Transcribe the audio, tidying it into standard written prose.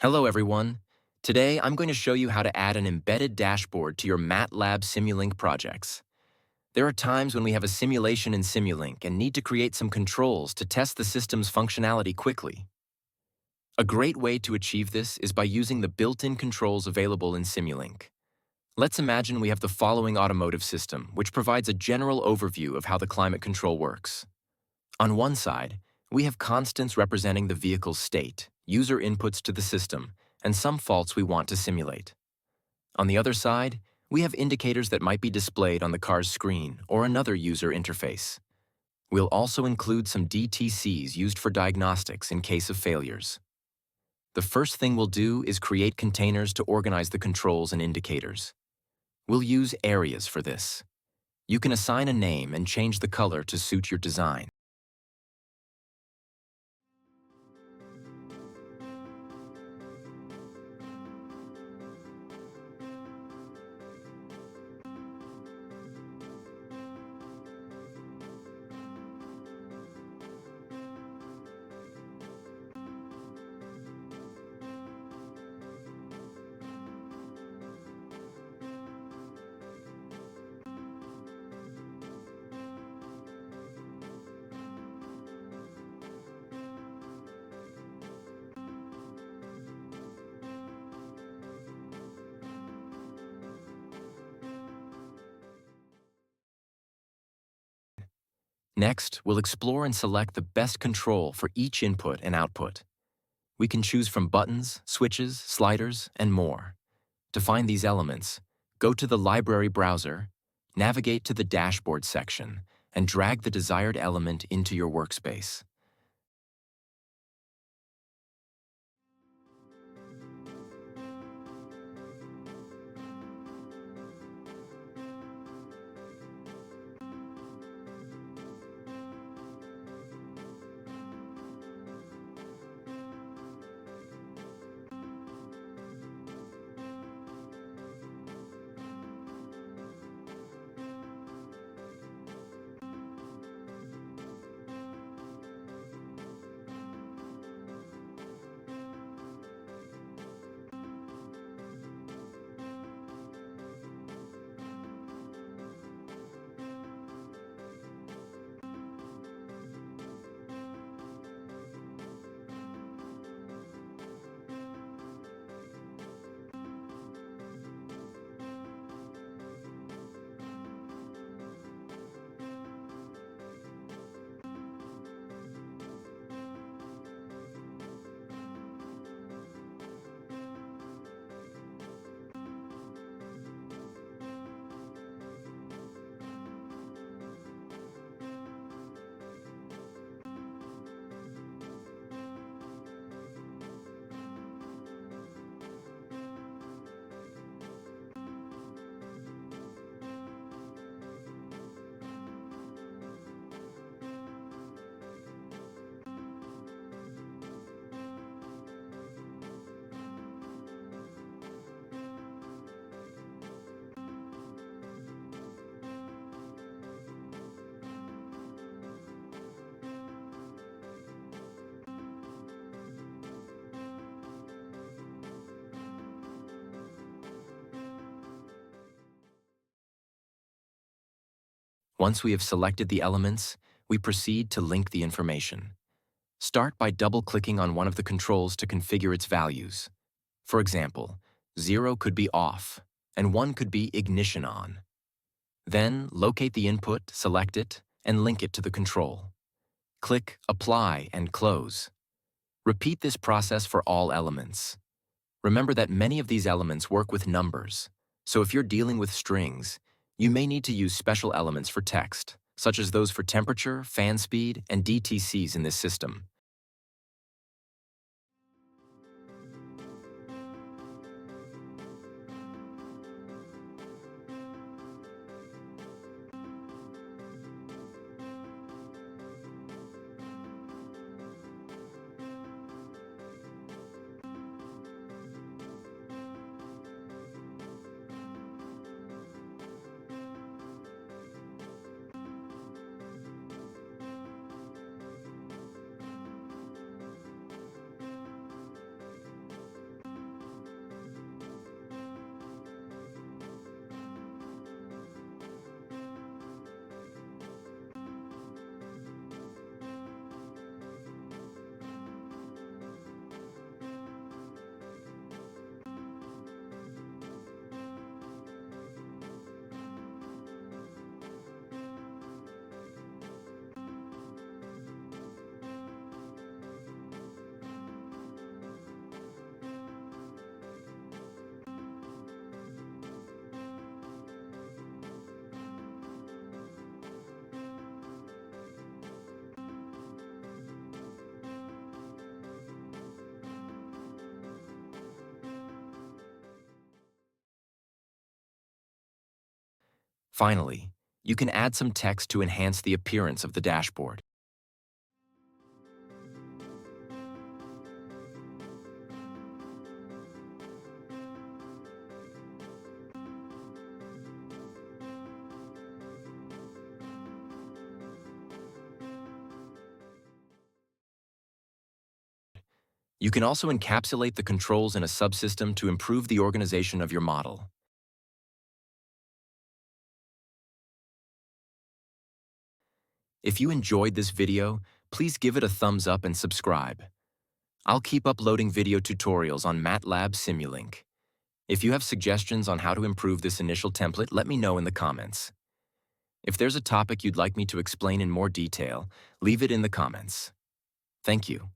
Hello everyone. Today I'm going to show you how to add an embedded dashboard to your Matlab Simulink projects. There are times when we have a simulation in Simulink and need to create some controls to test the system's functionality quickly. A great way to achieve this is by using the built-in controls available in Simulink. Let's imagine we have the following automotive system, which provides a general overview of how the climate control works. On one side, we have constants representing the vehicle's state, user inputs to the system, and some faults we want to simulate. On the other side, we have indicators that might be displayed on the car's screen or another user interface. We'll also include some DTCs used for diagnostics in case of failures. The first thing we'll do is create containers to organize the controls and indicators. We'll use areas for this. You can assign a name and change the color to suit your design. Next, we'll explore and select the best control for each input and output. We can choose from buttons, switches, sliders, and more. To find these elements, go to the library browser, navigate to the dashboard section, and drag the desired element into your workspace. Once we have selected the elements, we proceed to link the information. Start by double-clicking on one of the controls to configure its values. For example, 0 could be off, and 1 could be ignition on. Then, locate the input, select it, and link it to the control. Click Apply and Close. Repeat this process for all elements. Remember that many of these elements work with numbers, so if you're dealing with strings, you may need to use special elements for text, such as those for temperature, fan speed, and DTCs in this system. Finally, you can add some text to enhance the appearance of the dashboard. You can also encapsulate the controls in a subsystem to improve the organization of your model. If you enjoyed this video, please give it a thumbs up and subscribe. I'll keep uploading video tutorials on Matlab Simulink. If you have suggestions on how to improve this initial template, let me know in the comments. If there's a topic you'd like me to explain in more detail, leave it in the comments. Thank you.